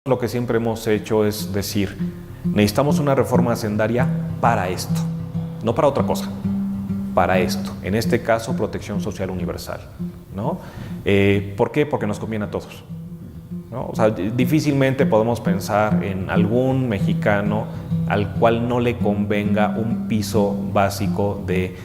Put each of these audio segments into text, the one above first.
Lo que siempre hemos hecho es decir, necesitamos una reforma hacendaria para esto, no para otra cosa, para esto. En este caso, protección social universal, ¿no? ¿Por qué? Porque nos conviene a todos, ¿no? O sea, difícilmente podemos pensar en algún mexicano al cual no le convenga un piso básico de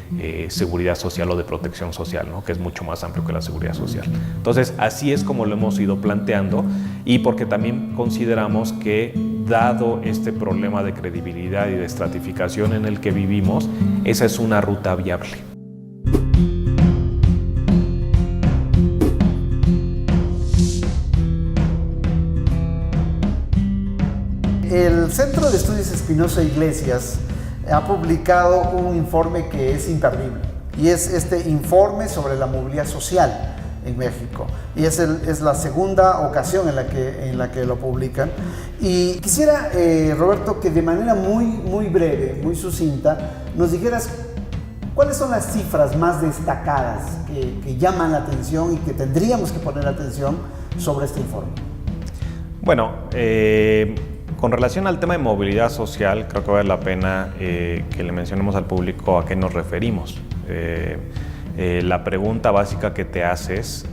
seguridad social o de protección social, ¿no? Que es mucho más amplio que la seguridad social. Entonces, así es como lo hemos ido planteando, y porque también consideramos que, dado este problema de credibilidad y de estratificación en el que vivimos, esa es una ruta viable. El Centro de Estudios Espinosa Iglesias ha publicado un informe que es imperdible, y es este informe sobre la movilidad social en México, y es la segunda ocasión en la que lo publican. Y quisiera, Roberto, que de manera muy breve, muy sucinta, nos dijeras cuáles son las cifras más destacadas que llaman la atención y que tendríamos que poner atención sobre este informe. Bueno, con relación al tema de movilidad social, creo que vale la pena que le mencionemos al público a qué nos referimos. La pregunta básica que te haces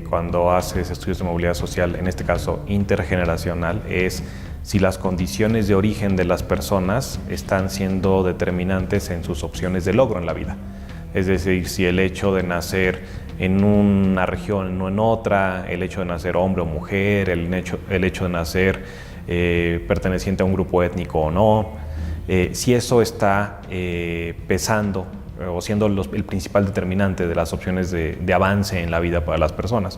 cuando haces estudios de movilidad social, en este caso intergeneracional, es si las condiciones de origen de las personas están siendo determinantes en sus opciones de logro en la vida. Es decir, si el hecho de nacer en una región o en otra, el hecho de nacer hombre o mujer, el hecho de nacer perteneciente a un grupo étnico o no, si eso está pesando o siendo el principal determinante de las opciones de avance en la vida para las personas.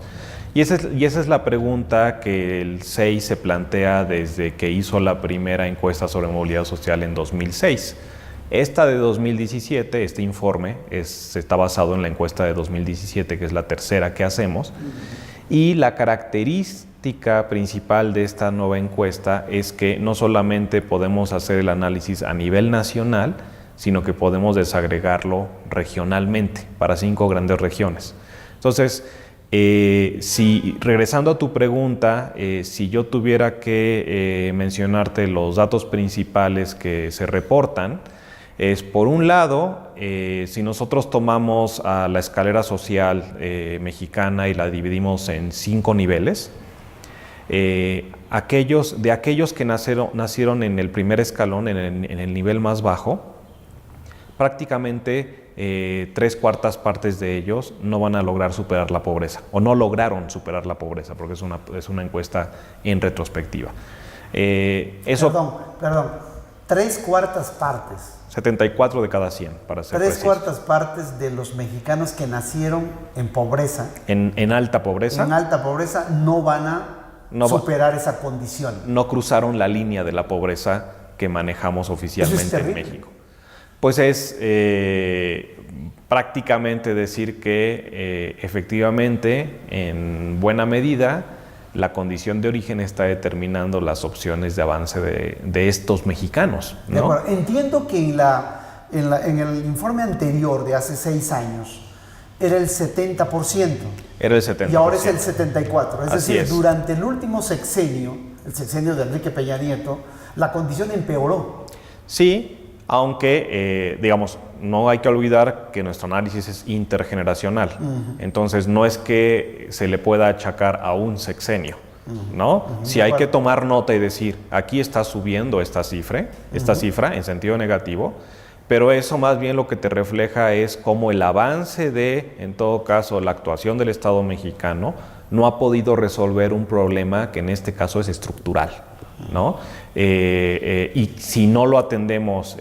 Y esa es la pregunta que el CEI se plantea desde que hizo la primera encuesta sobre movilidad social en 2006. Esta de 2017, este informe, está basado en la encuesta de 2017, que es la tercera que hacemos, y la característica principal de esta nueva encuesta es que no solamente podemos hacer el análisis a nivel nacional, sino que podemos desagregarlo regionalmente para 5 grandes regiones. Entonces, regresando a tu pregunta, si yo tuviera que mencionarte los datos principales que se reportan, es, por un lado, si nosotros tomamos a la escalera social mexicana y la dividimos en 5 niveles, aquellos que nacieron en el primer escalón, en el nivel más bajo, prácticamente 3/4 partes de ellos no van a lograr superar la pobreza, o no lograron superar la pobreza, porque es una encuesta en retrospectiva. Perdón, 3/4 partes. 74 de cada 100, para ser precisos. 3/4 partes de los mexicanos que nacieron en pobreza. En alta pobreza. En alta pobreza no van a superar esa condición. No cruzaron la línea de la pobreza que manejamos oficialmente en México. Pues es prácticamente decir que efectivamente, en buena medida, la condición de origen está determinando las opciones de avance de estos mexicanos, ¿no? De acuerdo. Entiendo que en el informe anterior de hace 6 años era el 70%. Era el 70%. Y ahora es el 74%. Es Así decir, es. durante el último sexenio, el sexenio de Enrique Peña Nieto, la condición empeoró. Sí, aunque, digamos, no hay que olvidar que nuestro análisis es intergeneracional. Entonces, no es que se le pueda achacar a un sexenio, ¿no? Si hay que tomar nota y decir, aquí está subiendo esta cifra en sentido negativo, pero eso más bien lo que te refleja es cómo el avance en todo caso, la actuación del Estado mexicano no ha podido resolver un problema que en este caso es estructural, ¿no? Y si no lo atendemos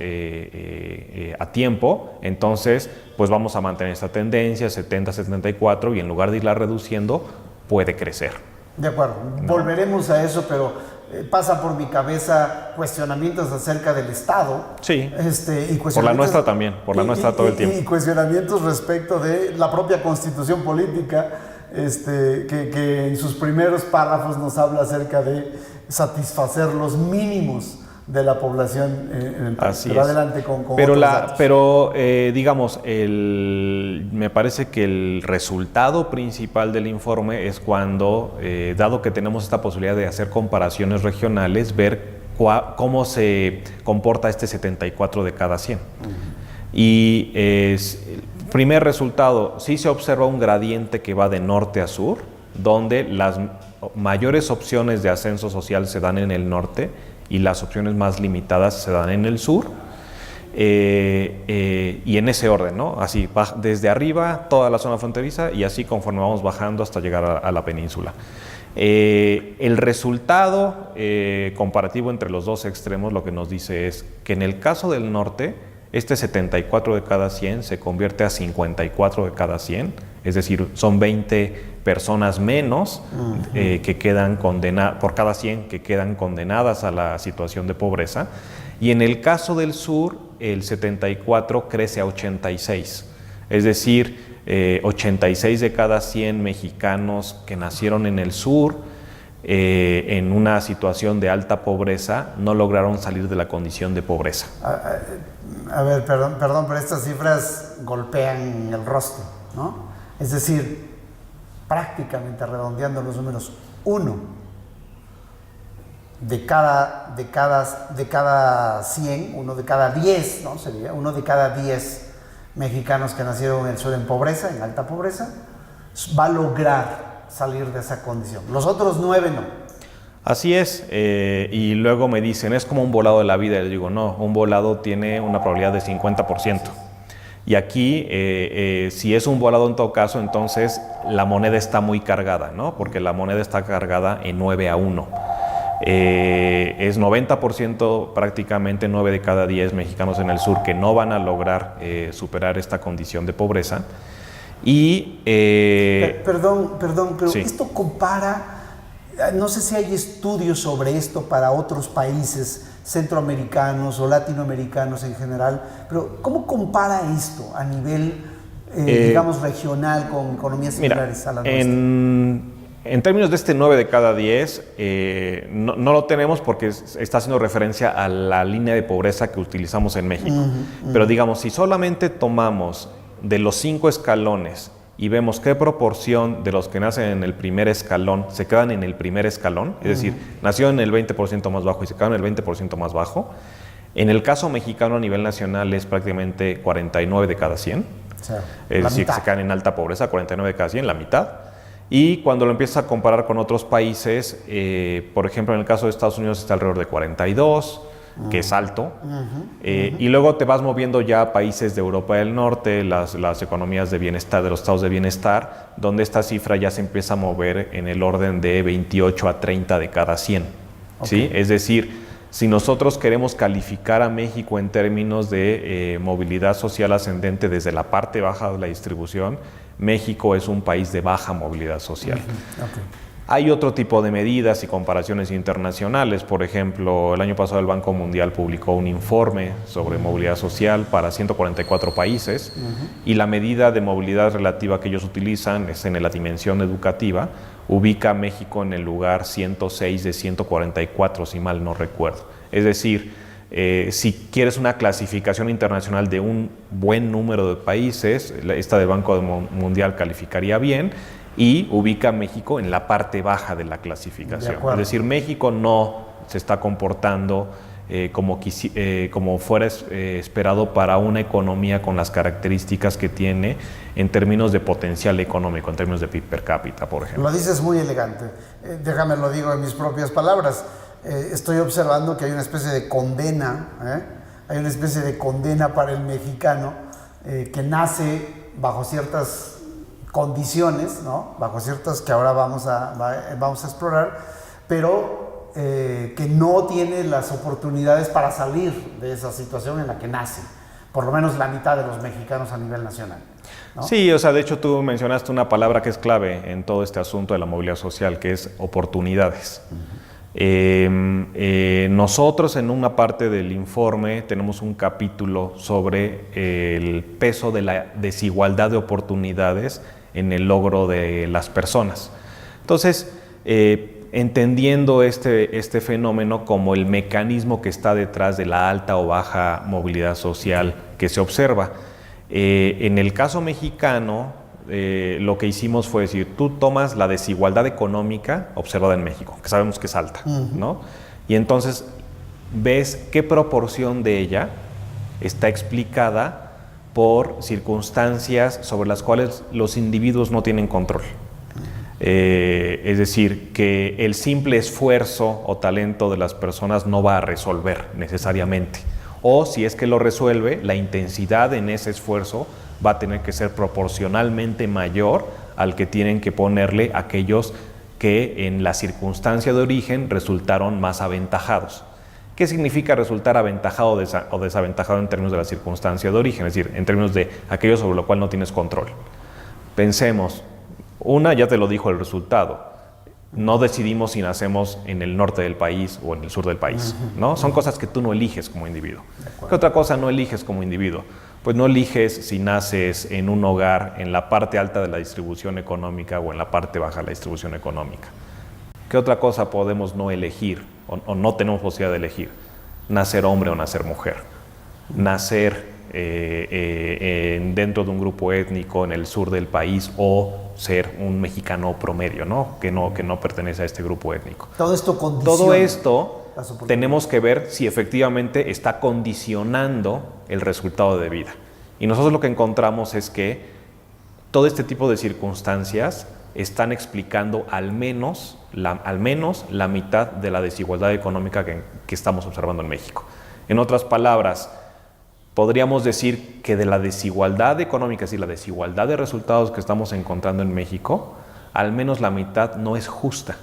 a tiempo, entonces pues vamos a mantener esta tendencia 70-74, y en lugar de irla reduciendo, puede crecer. De acuerdo, ¿no? Volveremos a eso, pero pasa por mi cabeza cuestionamientos acerca del Estado. Sí, y por la nuestra también, por la nuestra todo el tiempo. Y cuestionamientos respecto de la propia Constitución política, que en sus primeros párrafos nos habla acerca de satisfacer los mínimos de la población en el país. Así Pero es. adelante con Pero, otros datos. digamos, me parece que el resultado principal del informe es cuando, dado que tenemos esta posibilidad de hacer comparaciones regionales, ver cómo se comporta este 74 de cada 100. Y primer resultado, sí se observa un gradiente que va de norte a sur, donde las mayores opciones de ascenso social se dan en el norte y las opciones más limitadas se dan en el sur. Y en ese orden, ¿no? Así, desde arriba, toda la zona fronteriza, y así conforme vamos bajando hasta llegar a la península. El resultado comparativo entre los dos extremos lo que nos dice es que en el caso del norte, este 74 de cada 100 se convierte a 54 de cada 100, es decir, son 20 personas menos que quedan condenadas, por cada 100 que quedan condenadas a la situación de pobreza. Y en el caso del sur, el 74 crece a 86, es decir, 86 de cada 100 mexicanos que nacieron en el sur, en una situación de alta pobreza, no lograron salir de la condición de pobreza. A ver, perdón, pero estas cifras golpean el rostro, ¿no? Es decir, prácticamente redondeando los números, uno de cada 100, uno de cada 10, ¿no? Sería uno de cada 10 mexicanos que nacieron en el sur en pobreza, en alta pobreza, va a lograr salir de esa condición. Los otros 9 no. Así es, y luego me dicen, es como un volado de la vida. Y les digo, no, un volado tiene una probabilidad de 50%. Y aquí, si es un volado en todo caso, entonces la moneda está muy cargada, ¿no? Porque la moneda está cargada en 9-1. Es 90% prácticamente, 9 de cada 10 mexicanos en el sur que no van a lograr superar esta condición de pobreza. Y perdón, pero sí. Esto compara, no sé si hay estudios sobre esto para otros países centroamericanos o latinoamericanos en general, pero ¿cómo compara esto a nivel, digamos, regional con economías similares a la nuestra? En términos de este 9 de cada 10, no lo tenemos porque está haciendo referencia a la línea de pobreza que utilizamos en México. Pero digamos, si solamente tomamos de los 5 escalones y vemos qué proporción de los que nacen en el primer escalón se quedan en el primer escalón, es decir, nació en el 20% más bajo y se quedaron en el 20% más bajo, en el caso mexicano a nivel nacional es prácticamente 49 de cada 100, O sea, es decir, que se quedan en alta pobreza, 49 de cada 100, la mitad. Y cuando lo empiezas a comparar con otros países, por ejemplo, en el caso de Estados Unidos está alrededor de 42, que es alto, y luego te vas moviendo ya a países de Europa del Norte, las economías de bienestar, de los estados de bienestar, donde esta cifra ya se empieza a mover en el orden de 28 a 30 de cada 100. ¿Sí? Es decir, si nosotros queremos calificar a México en términos de movilidad social ascendente desde la parte baja de la distribución, México es un país de baja movilidad social. Hay otro tipo de medidas y comparaciones internacionales. Por ejemplo, el año pasado el Banco Mundial publicó un informe sobre movilidad social para 144 países y la medida de movilidad relativa que ellos utilizan es en la dimensión educativa. Ubica a México en el lugar 106 de 144, si mal no recuerdo. Es decir, si quieres una clasificación internacional de un buen número de países, esta del Banco Mundial calificaría bien y ubica a México en la parte baja de la clasificación. Es decir, México no se está comportando como fuera esperado para una economía con las características que tiene en términos de potencial económico, en términos de PIB per cápita, por ejemplo. Lo dices muy elegante. Déjame lo digo en mis propias palabras. Estoy observando que hay una especie de condena, hay una especie de condena para el mexicano que nace bajo ciertas condiciones, ¿no? Bajo ciertas que ahora vamos a explorar, pero que no tiene las oportunidades para salir de esa situación en la que nace, por lo menos la mitad de los mexicanos a nivel nacional, ¿no? Sí, o sea, de hecho tú mencionaste una palabra que es clave en todo este asunto de la movilidad social, que es oportunidades. Nosotros en una parte del informe tenemos un capítulo sobre el peso de la desigualdad de oportunidades en el logro de las personas. Entonces, entendiendo este fenómeno como el mecanismo que está detrás de la alta o baja movilidad social que se observa. En el caso mexicano, lo que hicimos fue decir, tú tomas la desigualdad económica observada en México, que sabemos que es alta, ¿no? Y entonces ves qué proporción de ella está explicada por circunstancias sobre las cuales los individuos no tienen control. Es decir, que el simple esfuerzo o talento de las personas no va a resolver necesariamente. O si es que lo resuelve, la intensidad en ese esfuerzo va a tener que ser proporcionalmente mayor al que tienen que ponerle aquellos que en la circunstancia de origen resultaron más aventajados. ¿Qué significa resultar aventajado o desaventajado en términos de la circunstancia de origen? Es decir, en términos de aquello sobre lo cual no tienes control. Pensemos, ya te lo dijo el resultado. No decidimos si nacemos en el norte del país o en el sur del país, ¿no? Son cosas que tú no eliges como individuo. ¿Qué otra cosa no eliges como individuo? Pues no eliges si naces en un hogar en la parte alta de la distribución económica o en la parte baja de la distribución económica. ¿Qué otra cosa podemos no elegir o no tenemos posibilidad de elegir? Nacer hombre o nacer mujer. Nacer dentro de un grupo étnico en el sur del país o ser un mexicano promedio, ¿no? Que no pertenece a este grupo étnico. Todo esto condiciona. Todo esto tenemos que ver si efectivamente está condicionando el resultado de vida. Y nosotros lo que encontramos es que todo este tipo de circunstancias están explicando al menos la mitad de la desigualdad económica que estamos observando en México. En otras palabras, podríamos decir que de la desigualdad económica, es decir, la desigualdad de resultados que estamos encontrando en México, al menos la mitad no es justa.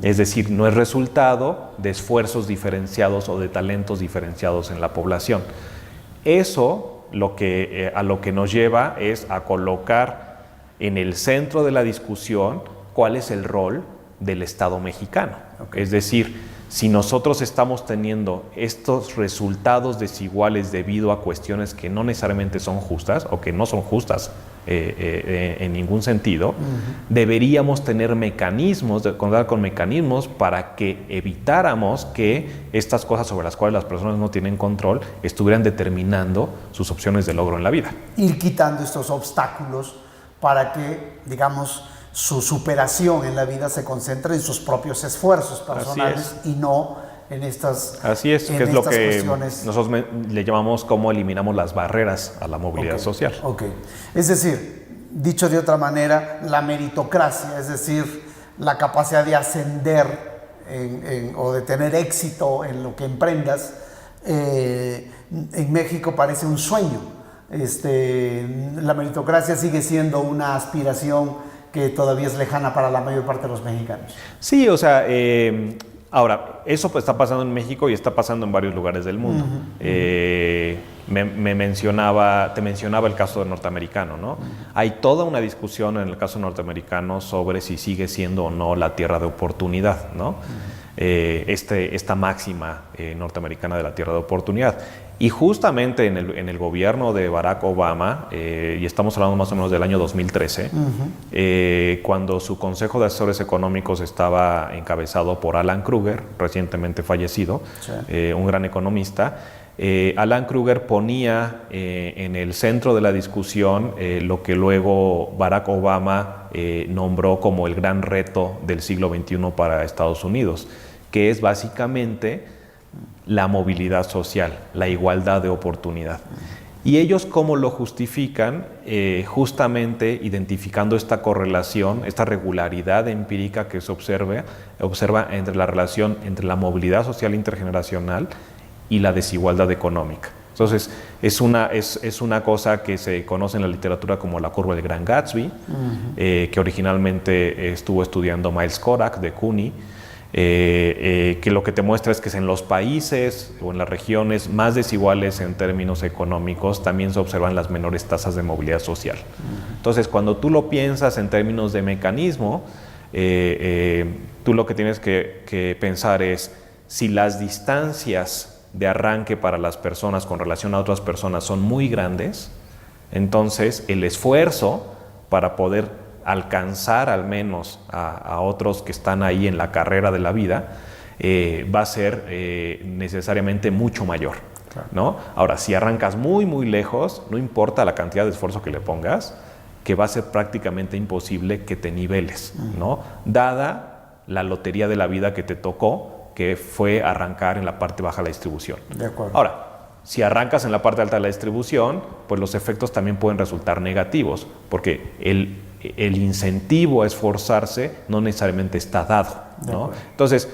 Es decir, no es resultado de esfuerzos diferenciados o de talentos diferenciados en la población. Eso a lo que nos lleva es a colocar en el centro de la discusión cuál es el rol del Estado mexicano. Okay. Es decir, si nosotros estamos teniendo estos resultados desiguales debido a cuestiones que no necesariamente son justas o que no son justas en ningún sentido, deberíamos tener contar con mecanismos para que evitáramos que estas cosas sobre las cuales las personas no tienen control estuvieran determinando sus opciones de logro en la vida. Ir quitando estos obstáculos para que, digamos, su superación en la vida se concentra en sus propios esfuerzos personales y no en estas Así es, que es lo que cuestiones. Nosotros le llamamos cómo eliminamos las barreras a la movilidad social. Okay. Es decir, dicho de otra manera, la meritocracia, es decir, la capacidad de ascender o de tener éxito en lo que emprendas, en México parece un sueño. La meritocracia sigue siendo una aspiración que todavía es lejana para la mayor parte de los mexicanos. Sí, o sea, ahora, eso pues está pasando en México y está pasando en varios lugares del mundo. Te mencionaba el caso norteamericano, ¿no? Hay toda una discusión en el caso norteamericano sobre si sigue siendo o no la tierra de oportunidad, ¿no? Esta máxima norteamericana de la tierra de oportunidad. Y justamente en el gobierno de Barack Obama, y estamos hablando más o menos del año 2013, cuando su consejo de asesores económicos estaba encabezado por Alan Krueger, recientemente fallecido, un gran economista, Alan Krueger ponía en el centro de la discusión lo que luego Barack Obama nombró como el gran reto del siglo XXI para Estados Unidos, que es básicamente la movilidad social, la igualdad de oportunidad. Y ellos cómo lo justifican, justamente identificando esta correlación, esta regularidad empírica que se observa entre la relación entre la movilidad social intergeneracional y la desigualdad económica. Entonces, es una cosa que se conoce en la literatura como la curva del Gran Gatsby, que originalmente estuvo estudiando Miles Korak de CUNY, que lo que te muestra es que en los países o en las regiones más desiguales en términos económicos también se observan las menores tasas de movilidad social. Entonces, cuando tú lo piensas en términos de mecanismo, tú lo que tienes que pensar es si las distancias de arranque para las personas con relación a otras personas son muy grandes, entonces el esfuerzo para poder alcanzar al menos a otros que están ahí en la carrera de la vida, va a ser necesariamente mucho mayor, ¿no? Ahora, si arrancas muy, muy lejos, no importa la cantidad de esfuerzo que le pongas, que va a ser prácticamente imposible que te niveles, ¿no? Dada la lotería de la vida que te tocó, que fue arrancar en la parte baja de la distribución. De acuerdo. Ahora, si arrancas en la parte alta de la distribución, pues los efectos también pueden resultar negativos, porque el incentivo a esforzarse no necesariamente está dado, ¿no? Entonces,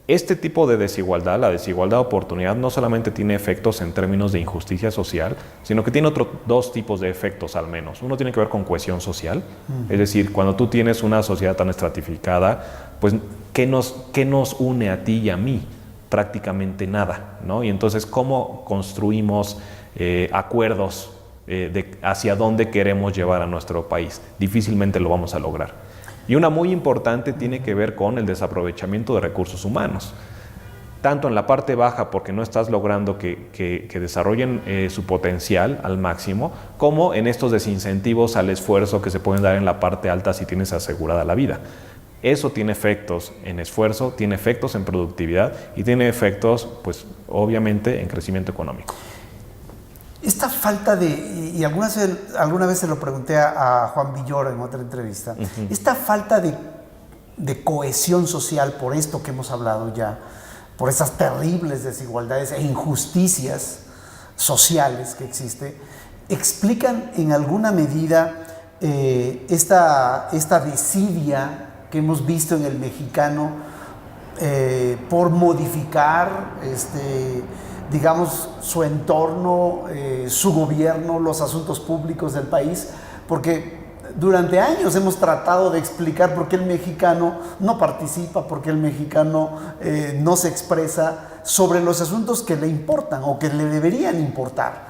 este tipo de desigualdad, la desigualdad de oportunidad, no solamente tiene efectos en términos de injusticia social, sino que tiene otros dos tipos de efectos al menos. Uno tiene que ver con cohesión social, es decir, cuando tú tienes una sociedad tan estratificada, pues ¿qué nos une a ti y a mí? Prácticamente nada, ¿no? Y entonces, ¿cómo construimos acuerdos hacia dónde queremos llevar a nuestro país? Difícilmente lo vamos a lograr. Y una muy importante tiene que ver con el desaprovechamiento de recursos humanos. Tanto en la parte baja, porque no estás logrando que desarrollen su potencial al máximo, como en estos desincentivos al esfuerzo que se pueden dar en la parte alta si tienes asegurada la vida. Eso tiene efectos en esfuerzo, tiene efectos en productividad y tiene efectos, pues, obviamente, en crecimiento económico. Esta falta de, y alguna vez se lo pregunté a Juan Villoro en otra entrevista, esta falta de cohesión social por esto que hemos hablado ya, por esas terribles desigualdades e injusticias sociales que existen, explican en alguna medida esta desidia que hemos visto en el mexicano por modificar digamos, su entorno, su gobierno, los asuntos públicos del país, porque durante años hemos tratado de explicar por qué el mexicano no participa, por qué el mexicano no se expresa sobre los asuntos que le importan o que le deberían importar.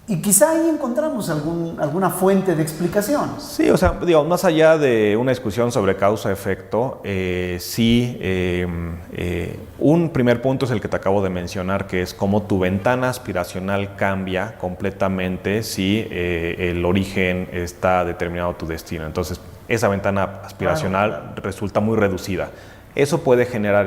Y quizá ahí encontramos alguna fuente de explicación. Sí, o sea, digo, más allá de una discusión sobre causa-efecto, un primer punto es el que te acabo de mencionar, que es cómo tu ventana aspiracional cambia completamente si el origen está determinado a tu destino. Entonces, esa ventana aspiracional resulta muy reducida. Eso puede generar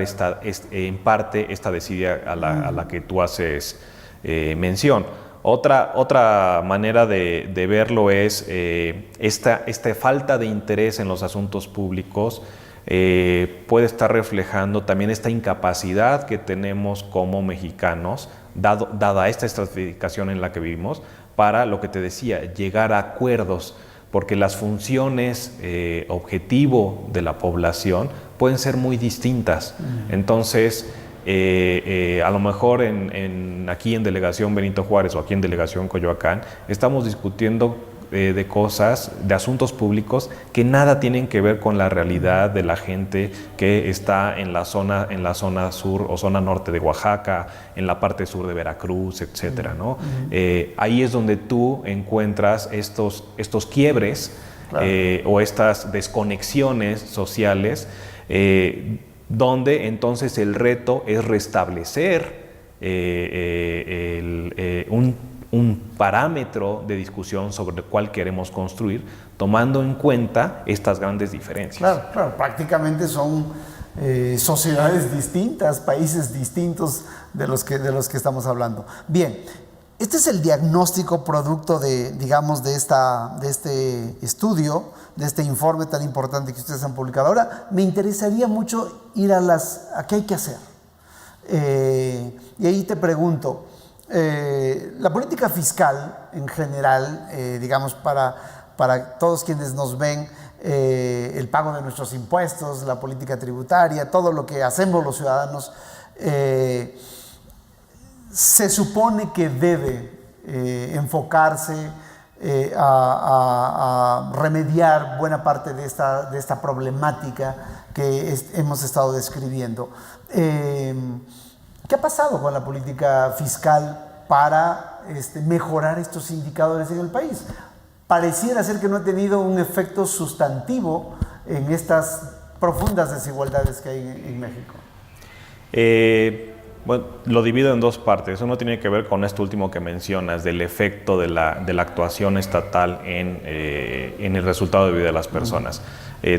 en parte esta desidia a la que tú haces mención. Otra manera de verlo es esta falta de interés en los asuntos públicos puede estar reflejando también esta incapacidad que tenemos como mexicanos, dada esta estratificación en la que vivimos, para lo que te decía, llegar a acuerdos, porque las funciones objetivo de la población pueden ser muy distintas. Entonces, a lo mejor aquí en Delegación Benito Juárez o aquí en Delegación Coyoacán estamos discutiendo de cosas, de asuntos públicos que nada tienen que ver con la realidad de la gente que está en la zona sur o zona norte de Oaxaca, en la parte sur de Veracruz, etcétera, ¿no? Ahí es donde tú encuentras estos quiebres, claro, o estas desconexiones sociales, donde entonces el reto es restablecer un parámetro de discusión sobre el cual queremos construir, tomando en cuenta estas grandes diferencias. Claro, prácticamente son sociedades distintas, países distintos de los que estamos hablando. Bien, este es el diagnóstico producto de este estudio, de este informe tan importante que ustedes han publicado. Ahora, me interesaría mucho ir a qué hay que hacer. Y ahí te pregunto, la política fiscal en general, digamos, para todos quienes nos ven, el pago de nuestros impuestos, la política tributaria, todo lo que hacemos los ciudadanos, se supone que debe enfocarse a remediar buena parte de esta problemática que hemos estado describiendo. ¿Qué ha pasado con la política fiscal para mejorar estos indicadores en el país? Pareciera ser que no ha tenido un efecto sustantivo en estas profundas desigualdades que hay en México. Bueno, lo divido en dos partes. Uno tiene que ver con esto último que mencionas, del efecto de la actuación estatal en el resultado de vida de las personas.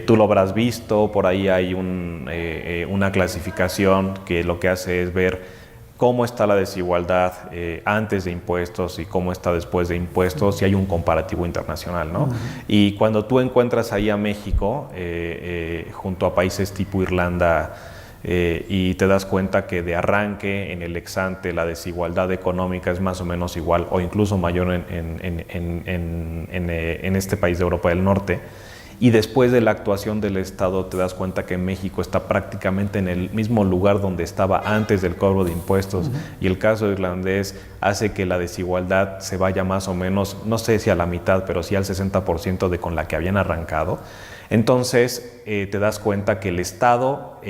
Tú lo habrás visto, por ahí hay una clasificación que lo que hace es ver cómo está la desigualdad antes de impuestos y cómo está después de impuestos, y hay un comparativo internacional, ¿no? Y cuando tú encuentras ahí a México, junto a países tipo Irlanda, y te das cuenta que de arranque, en el ex ante, la desigualdad económica es más o menos igual o incluso mayor en este país de Europa del Norte, y después de la actuación del Estado te das cuenta que México está prácticamente en el mismo lugar donde estaba antes del cobro de impuestos, y el caso irlandés hace que la desigualdad se vaya más o menos, no sé si a la mitad, pero sí al 60% de con la que habían arrancado. Entonces te das cuenta que el Estado,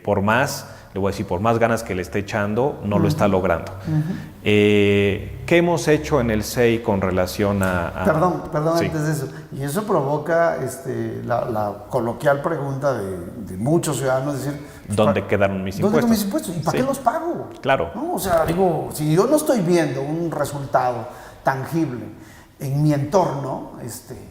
por más ganas que le esté echando, no lo está logrando. ¿Qué hemos hecho en el SEI con relación a...? Perdón, sí. Antes de eso. Y eso provoca la coloquial pregunta de muchos ciudadanos, decir... ¿Dónde quedaron mis impuestos? ¿Dónde quedaron mis impuestos? ¿Y para qué los pago? Claro. ¿No? O sea, digo, si yo no estoy viendo un resultado tangible en mi entorno,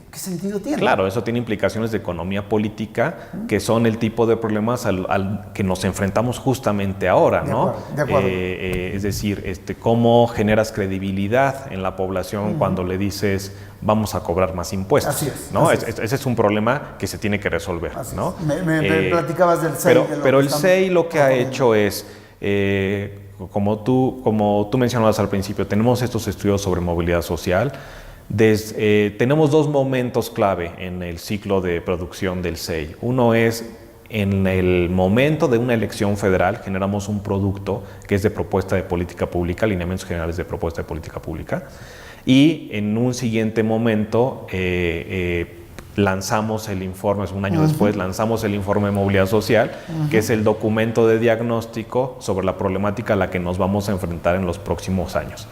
¿qué sentido tiene? Claro, eso tiene implicaciones de economía política, que son el tipo de problemas al que nos enfrentamos justamente ahora, ¿no? De acuerdo. Es decir, cómo generas credibilidad en la población cuando le dices vamos a cobrar más impuestos. Así es. ¿no? Así es. Ese es un problema que se tiene que resolver, Así ¿no? Me platicabas del SEI. Pero el SEI lo que ha hecho es... como tú mencionabas al principio, tenemos estos estudios sobre movilidad social. Tenemos dos momentos clave en el ciclo de producción del SEI. Uno es en el momento de una elección federal, generamos un producto que es de propuesta de política pública, lineamientos generales de propuesta de política pública, y en un siguiente momento lanzamos el informe, un año después lanzamos el informe de movilidad social, que es el documento de diagnóstico sobre la problemática a la que nos vamos a enfrentar en los próximos años.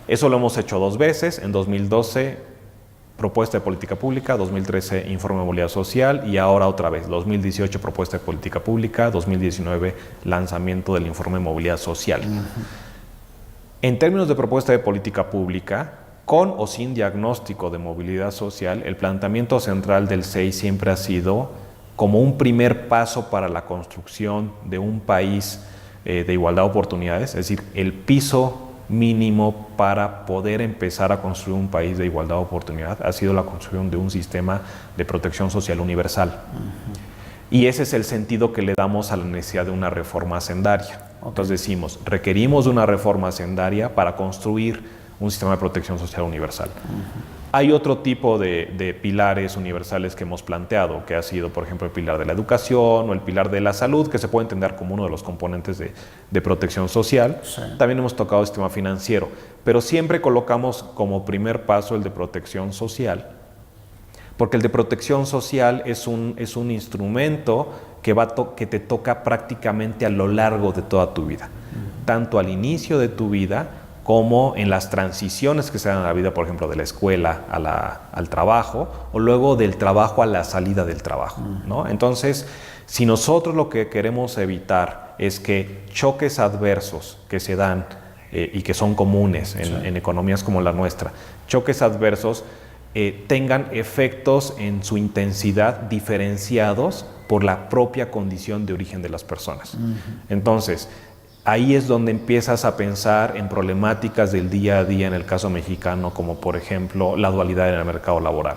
Eso lo hemos hecho dos veces, en 2012 propuesta de política pública, 2013 informe de movilidad social, y ahora otra vez, 2018 propuesta de política pública, 2019 lanzamiento del informe de movilidad social. En términos de propuesta de política pública, con o sin diagnóstico de movilidad social, el planteamiento central del SEI siempre ha sido como un primer paso para la construcción de un país de igualdad de oportunidades, es decir, el piso mínimo para poder empezar a construir un país de igualdad de oportunidad ha sido la construcción de un sistema de protección social universal. Y ese es el sentido que le damos a la necesidad de una reforma hacendaria. Entonces decimos, requerimos de una reforma hacendaria para construir un sistema de protección social universal. Hay otro tipo de pilares universales que hemos planteado, que ha sido, por ejemplo, el pilar de la educación o el pilar de la salud, que se puede entender como uno de los componentes de protección social. Sí. También hemos tocado el sistema financiero, pero siempre colocamos como primer paso el de protección social, porque el de protección social es un instrumento que te toca prácticamente a lo largo de toda tu vida, tanto al inicio de tu vida como en las transiciones que se dan en la vida, por ejemplo, de la escuela al trabajo, o luego del trabajo a la salida del trabajo, ¿no? Entonces, si nosotros lo que queremos evitar es que choques adversos que se dan y que son comunes en economías como la nuestra, choques adversos tengan efectos en su intensidad diferenciados por la propia condición de origen de las personas. Entonces, ahí es donde empiezas a pensar en problemáticas del día a día en el caso mexicano, como por ejemplo la dualidad en el mercado laboral,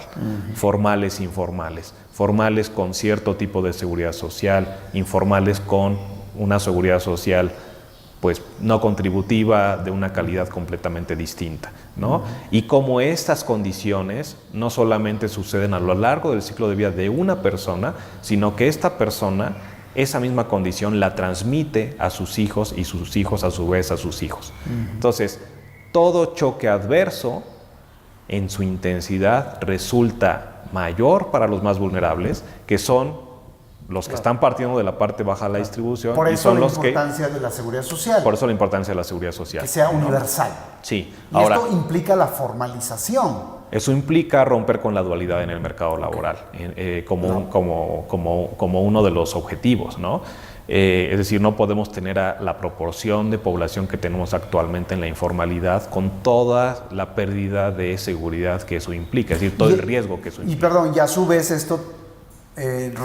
formales e informales, formales con cierto tipo de seguridad social, informales con una seguridad social pues no contributiva, de una calidad completamente distinta, ¿no? Y como estas condiciones no solamente suceden a lo largo del ciclo de vida de una persona, sino que esta persona esa misma condición la transmite a sus hijos y sus hijos a su vez a sus hijos. Entonces, todo choque adverso en su intensidad resulta mayor para los más vulnerables, que son los que están partiendo de la parte baja de la distribución. Por eso y son la los importancia de la seguridad social. Por eso la importancia de la seguridad social. Que sea universal. Sí. Y ahora, esto implica la formalización. Eso implica romper con la dualidad en el mercado laboral, como uno de los objetivos, ¿no? Es decir, no podemos tener a la proporción de población que tenemos actualmente en la informalidad con toda la pérdida de seguridad que eso implica, es decir, todo el riesgo que eso implica. Y perdón, y a su vez esto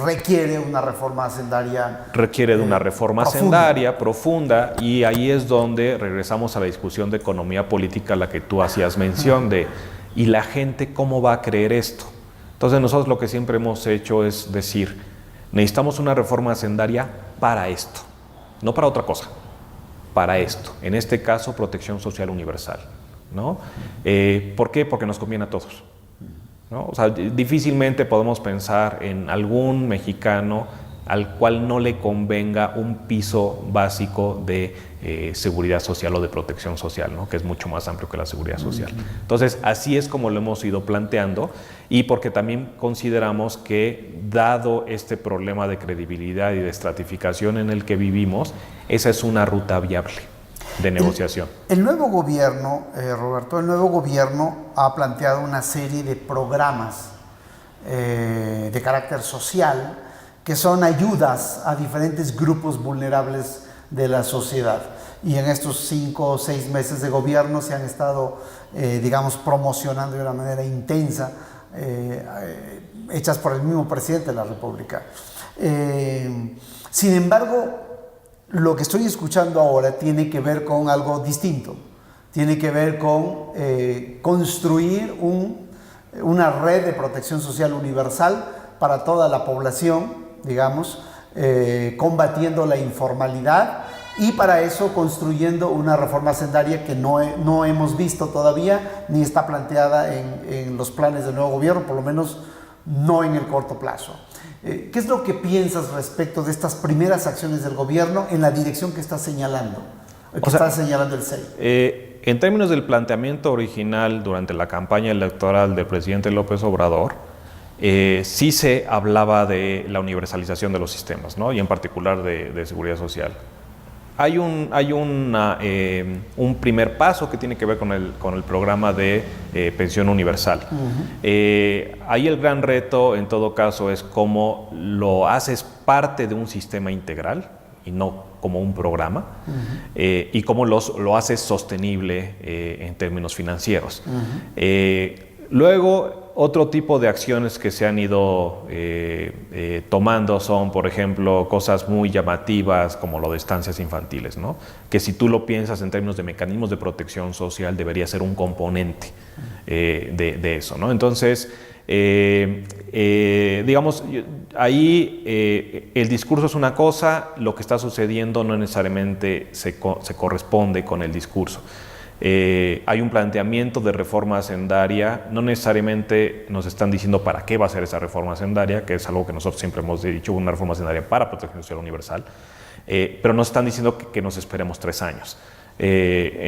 requiere una reforma hacendaria. Requiere de una reforma hacendaria profunda, y ahí es donde regresamos a la discusión de economía política a la que tú hacías mención de, ¿y la gente cómo va a creer esto? Entonces nosotros lo que siempre hemos hecho es decir, necesitamos una reforma hacendaria para esto, no para otra cosa, para esto. En este caso, protección social universal, ¿no? ¿Por qué? Porque nos conviene a todos, ¿no? O sea, difícilmente podemos pensar en algún mexicano al cual no le convenga un piso básico de seguridad social o de protección social, ¿no? Que es mucho más amplio que la seguridad social. Entonces, así es como lo hemos ido planteando, y porque también consideramos que, dado este problema de credibilidad y de estratificación en el que vivimos, esa es una ruta viable de negociación. El nuevo gobierno, Roberto, el nuevo gobierno ha planteado una serie de programas de carácter social que son ayudas a diferentes grupos vulnerables de la sociedad. Y en estos 5 o 6 meses de gobierno se han estado, digamos, promocionando de una manera intensa, hechas por el mismo presidente de la República. Sin embargo, lo que estoy escuchando ahora tiene que ver con algo distinto. Tiene que ver con construir una red de protección social universal para toda la población, digamos, combatiendo la informalidad, y para eso construyendo una reforma hacendaria que no hemos visto todavía, ni está planteada en los planes del nuevo gobierno, por lo menos no en el corto plazo. ¿Qué es lo que piensas respecto de estas primeras acciones del gobierno en la dirección que está señalando, está señalando el CEI? En términos del planteamiento original durante la campaña electoral del presidente López Obrador, sí se hablaba de la universalización de los sistemas, ¿no? Y en particular de seguridad social. Hay un primer paso que tiene que ver con el programa de pensión universal. Ahí el gran reto, en todo caso, es cómo lo haces parte de un sistema integral y no como un programa, y cómo lo haces sostenible en términos financieros. Luego, otro tipo de acciones que se han ido tomando son, por ejemplo, cosas muy llamativas como lo de estancias infantiles, ¿no? Que si tú lo piensas en términos de mecanismos de protección social, debería ser un componente de eso, ¿no? Entonces, digamos, ahí el discurso es una cosa, lo que está sucediendo no necesariamente se corresponde con el discurso. Hay un planteamiento de reforma hacendaria, no necesariamente nos están diciendo para qué va a ser esa reforma hacendaria, que es algo que nosotros siempre hemos dicho, una reforma hacendaria para protección social universal, pero nos están diciendo que nos esperemos 3 años.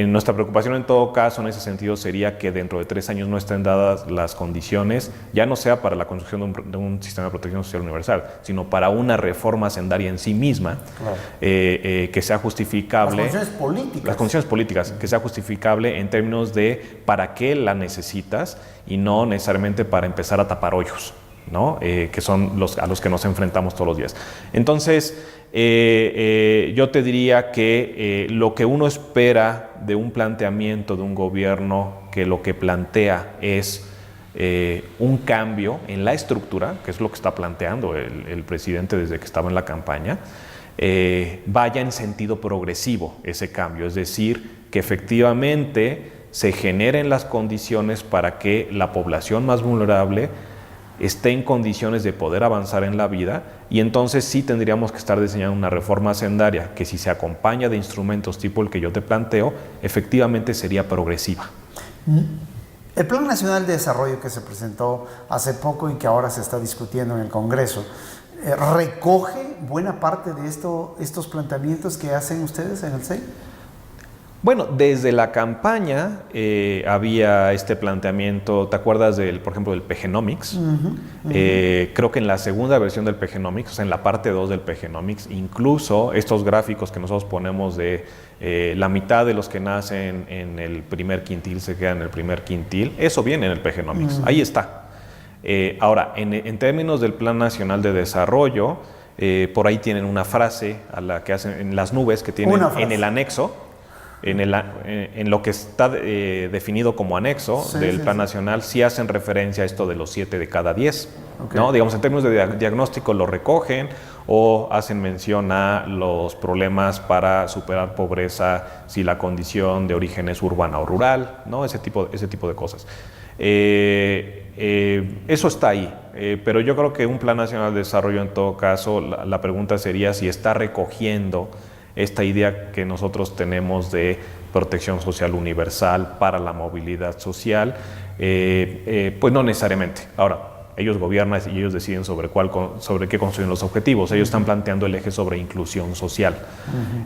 Nuestra preocupación en todo caso en ese sentido sería que dentro de 3 años no estén dadas las condiciones, ya no sea para la construcción de un sistema de protección social universal, sino para una reforma hacendaria en sí misma, claro, que sea justificable. Las condiciones políticas, que sea justificable en términos de para qué la necesitas y no necesariamente para empezar a tapar hoyos, ¿no? Que son a los que nos enfrentamos todos los días. Entonces, yo te diría que lo que uno espera de un planteamiento de un gobierno que lo que plantea es un cambio en la estructura, que es lo que está planteando el presidente desde que estaba en la campaña, vaya en sentido progresivo ese cambio, es decir, que efectivamente se generen las condiciones para que la población más vulnerable esté en condiciones de poder avanzar en la vida, y entonces sí tendríamos que estar diseñando una reforma hacendaria que, si se acompaña de instrumentos tipo el que yo te planteo, efectivamente sería progresiva. El Plan Nacional de Desarrollo que se presentó hace poco y que ahora se está discutiendo en el Congreso, ¿recoge buena parte de estos planteamientos que hacen ustedes en el CEI? Bueno, desde la campaña había este planteamiento, ¿te acuerdas por ejemplo, del PGenomics? Creo que en la segunda versión del PGenomics, o sea, en la parte 2 del PGenomics, incluso estos gráficos que nosotros ponemos de la mitad de los que nacen en el primer quintil se quedan en el primer quintil, eso viene en el PGenomics, ahí está. Ahora, en términos del Plan Nacional de Desarrollo, Por ahí tienen una frase a la que hacen en las nubes que tienen en el anexo, en lo que está definido como anexo del Plan Nacional, sí hacen referencia a esto de los 7 de cada 10. Okay. ¿No? Digamos, en términos de diagnóstico lo recogen o hacen mención a los problemas para superar pobreza si la condición de origen es urbana o rural, ¿no? Ese tipo de cosas. Eso está ahí, pero yo creo que un Plan Nacional de Desarrollo, en todo caso, la pregunta sería si está recogiendo esta idea que nosotros tenemos de protección social universal para la movilidad social. Pues no necesariamente. Ahora, ellos gobiernan y ellos deciden sobre qué construyen los objetivos. Ellos están planteando el eje sobre inclusión social.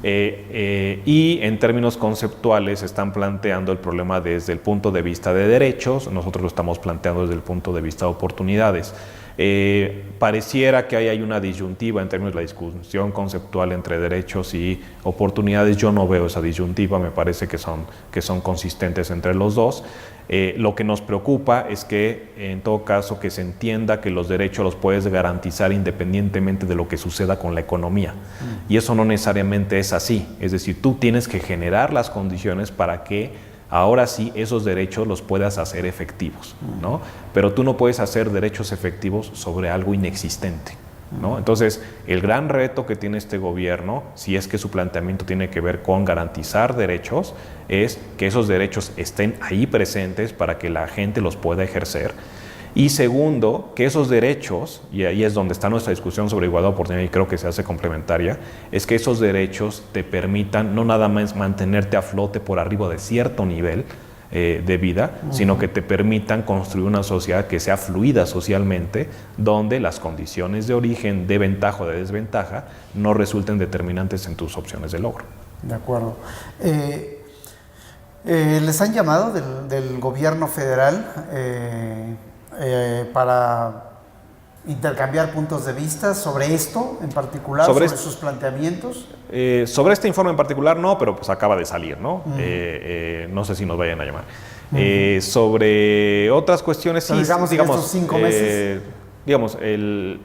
Y en términos conceptuales están planteando el problema desde el punto de vista de derechos. Nosotros lo estamos planteando desde el punto de vista de oportunidades. Pareciera que hay una disyuntiva en términos de la discusión conceptual entre derechos y oportunidades. Yo no veo esa disyuntiva, me parece que son consistentes entre los dos. Lo que nos preocupa es que, en todo caso, que se entienda que los derechos los puedes garantizar independientemente de lo que suceda con la economía. Y eso no necesariamente es así. Es decir, tú tienes que generar las condiciones para que ahora sí esos derechos los puedas hacer efectivos, ¿no? Pero tú no puedes hacer derechos efectivos sobre algo inexistente, ¿no? Entonces, el gran reto que tiene este gobierno, si es que su planteamiento tiene que ver con garantizar derechos, es que esos derechos estén ahí presentes para que la gente los pueda ejercer. Y segundo, que esos derechos, y ahí es donde está nuestra discusión sobre igualdad de oportunidad y creo que se hace complementaria, es que esos derechos te permitan no nada más mantenerte a flote por arriba de cierto nivel de vida, sino que te permitan construir una sociedad que sea fluida socialmente, donde las condiciones de origen, de ventaja o de desventaja, no resulten determinantes en tus opciones de logro. De acuerdo. ¿Les han llamado del gobierno federal para intercambiar puntos de vista sobre esto en particular, sobre sus planteamientos? Sobre este informe en particular no, pero pues acaba de salir, ¿no? No sé si nos vayan a llamar. Sobre otras cuestiones sí, digamos estos 5 meses.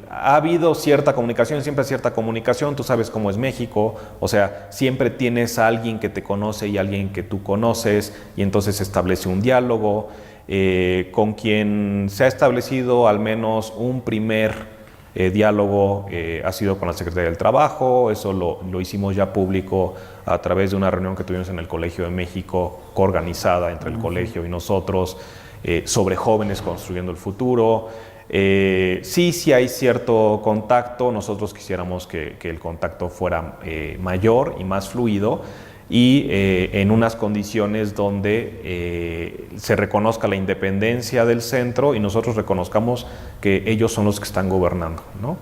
Ha habido cierta comunicación, siempre cierta comunicación, tú sabes cómo es México, o sea, siempre tienes a alguien que te conoce y alguien que tú conoces y entonces se establece un diálogo. Con quien se ha establecido al menos un primer diálogo ha sido con la Secretaría del Trabajo. Eso lo hicimos ya público a través de una reunión que tuvimos en el Colegio de México, coorganizada entre el colegio y nosotros, sobre jóvenes construyendo el futuro. Sí hay cierto contacto. Nosotros quisiéramos que el contacto fuera mayor y más fluido, y en unas condiciones donde se reconozca la independencia del centro y nosotros reconozcamos que ellos son los que están gobernando, ¿no?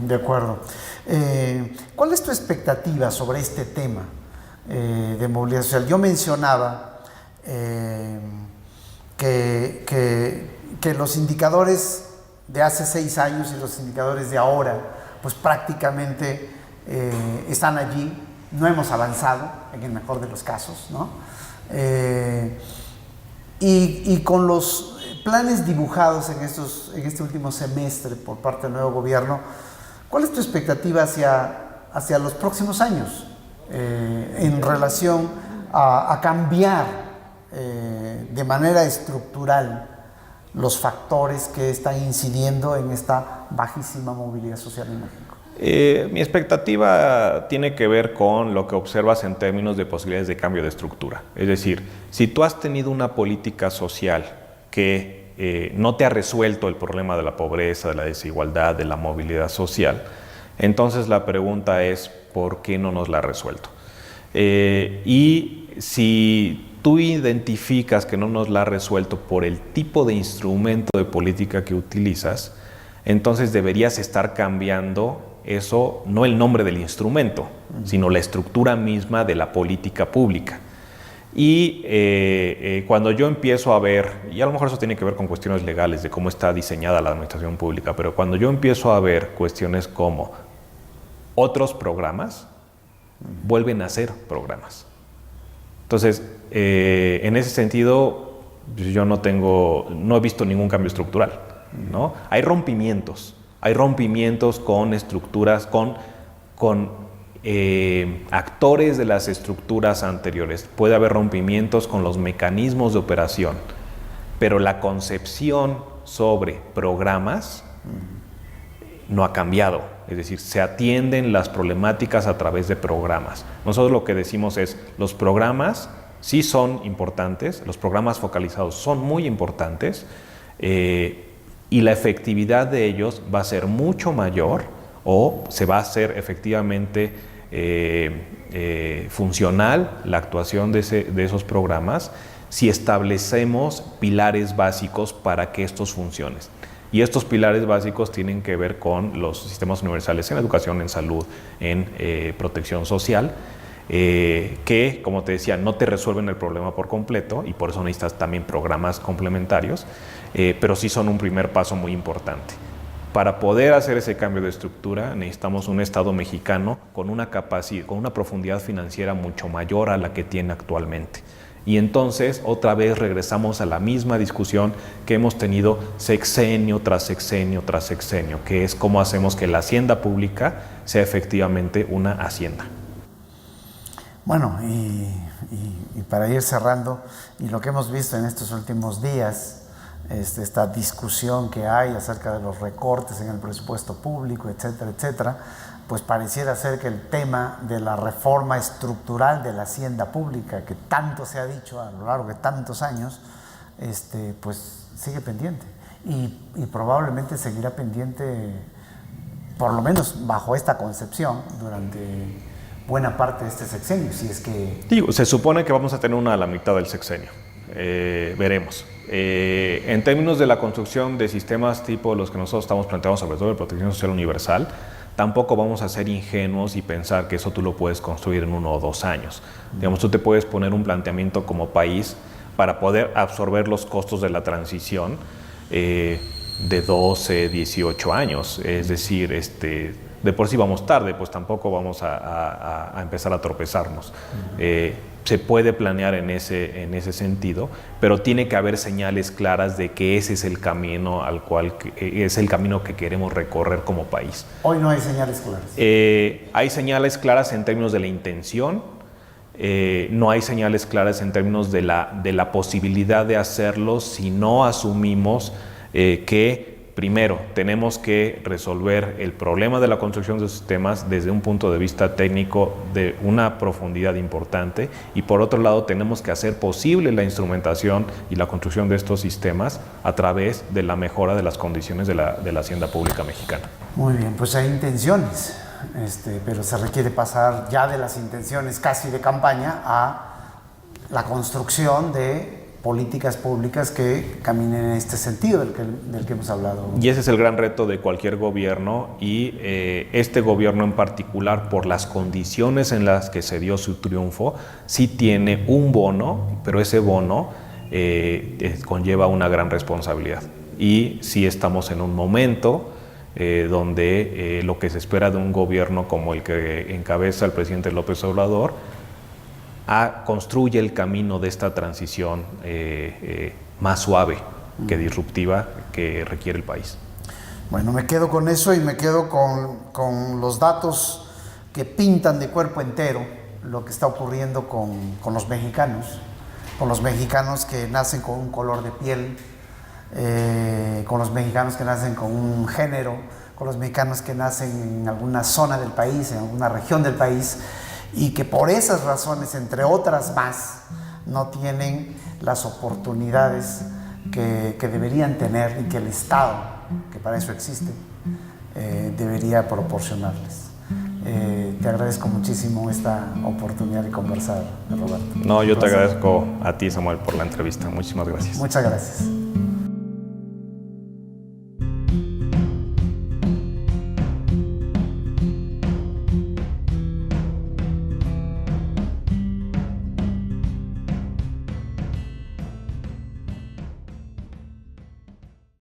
De acuerdo. ¿Cuál es tu expectativa sobre este tema de movilidad social? Yo mencionaba que los indicadores de hace 6 años y los indicadores de ahora, pues prácticamente están allí. No hemos avanzado, en el mejor de los casos, ¿no? Y con los planes dibujados en este último semestre por parte del nuevo gobierno, ¿cuál es tu expectativa hacia los próximos años en relación a cambiar de manera estructural los factores que están incidiendo en esta bajísima movilidad social en México? Mi expectativa tiene que ver con lo que observas en términos de posibilidades de cambio de estructura. Es decir, si tú has tenido una política social que no te ha resuelto el problema de la pobreza, de la desigualdad, de la movilidad social, entonces la pregunta es, ¿por qué no nos la ha resuelto? Y si tú identificas que no nos la ha resuelto por el tipo de instrumento de política que utilizas, entonces deberías estar cambiando eso, no el nombre del instrumento, sino la estructura misma de la política pública. Y cuando yo empiezo a ver, y a lo mejor eso tiene que ver con cuestiones legales de cómo está diseñada la administración pública, pero cuando yo empiezo a ver cuestiones como otros programas, vuelven a ser programas. Entonces, en ese sentido, yo no he visto ningún cambio estructural, ¿no? Hay rompimientos, Hay rompimientos con estructuras, con actores de las estructuras anteriores. Puede haber rompimientos con los mecanismos de operación, pero la concepción sobre programas no ha cambiado. Es decir, se atienden las problemáticas a través de programas. Nosotros lo que decimos es, los programas sí son importantes, los programas focalizados son muy importantes, y la efectividad de ellos va a ser mucho mayor, o se va a hacer efectivamente funcional la actuación de esos programas si establecemos pilares básicos para que estos funcionen. Y estos pilares básicos tienen que ver con los sistemas universales en educación, en salud, en protección social, que, como te decía, no te resuelven el problema por completo, y por eso necesitas también programas complementarios, pero sí son un primer paso muy importante. Para poder hacer ese cambio de estructura necesitamos un Estado mexicano con una capacidad, con una profundidad financiera mucho mayor a la que tiene actualmente. Y entonces otra vez regresamos a la misma discusión que hemos tenido sexenio tras sexenio tras sexenio, que es cómo hacemos que la hacienda pública sea efectivamente una hacienda. Bueno, y para ir cerrando, y lo que hemos visto en estos últimos días, esta discusión que hay acerca de los recortes en el presupuesto público, etcétera, etcétera, pues pareciera ser que el tema de la reforma estructural de la hacienda pública, que tanto se ha dicho a lo largo de tantos años, pues sigue pendiente, y probablemente seguirá pendiente, por lo menos bajo esta concepción, durante buena parte de este sexenio, si es que... Digo, se supone que vamos a tener una a la mitad del sexenio. Veremos. En términos de la construcción de sistemas tipo los que nosotros estamos planteando, sobre todo de protección social universal, tampoco vamos a ser ingenuos y pensar que eso tú lo puedes construir en 1 o 2 años. Digamos, tú te puedes poner un planteamiento como país para poder absorber los costos de la transición de 12, 18 años. Es decir, de por sí vamos tarde, pues tampoco vamos a empezar a tropezarnos. Se puede planear en ese sentido, pero tiene que haber señales claras de que ese es el camino es el camino que queremos recorrer como país. Hoy no hay señales claras. Hay señales claras en términos de la intención, no hay señales claras en términos de la posibilidad de hacerlo si no asumimos que primero, tenemos que resolver el problema de la construcción de sistemas desde un punto de vista técnico de una profundidad importante, y por otro lado tenemos que hacer posible la instrumentación y la construcción de estos sistemas a través de la mejora de las condiciones de la hacienda pública mexicana. Muy bien, pues hay intenciones, pero se requiere pasar ya de las intenciones casi de campaña a la construcción de políticas públicas que caminen en este sentido del que hemos hablado. Y ese es el gran reto de cualquier gobierno, y este gobierno en particular, por las condiciones en las que se dio su triunfo, sí tiene un bono, pero ese bono conlleva una gran responsabilidad. Y sí estamos en un momento donde lo que se espera de un gobierno como el que encabeza el presidente López Obrador construye el camino de esta transición más suave que disruptiva que requiere el país. Bueno, me quedo con eso, y me quedo con los datos que pintan de cuerpo entero lo que está ocurriendo con los mexicanos que nacen con un color de piel, con los mexicanos que nacen con un género, con los mexicanos que nacen en alguna zona del país, en alguna región del país, y que por esas razones, entre otras más, no tienen las oportunidades que deberían tener, y que el Estado, que para eso existe, debería proporcionarles. Te agradezco muchísimo esta oportunidad de conversar, Roberto. No, yo te agradezco a ti, Samuel, por la entrevista. Muchísimas gracias. Muchas gracias.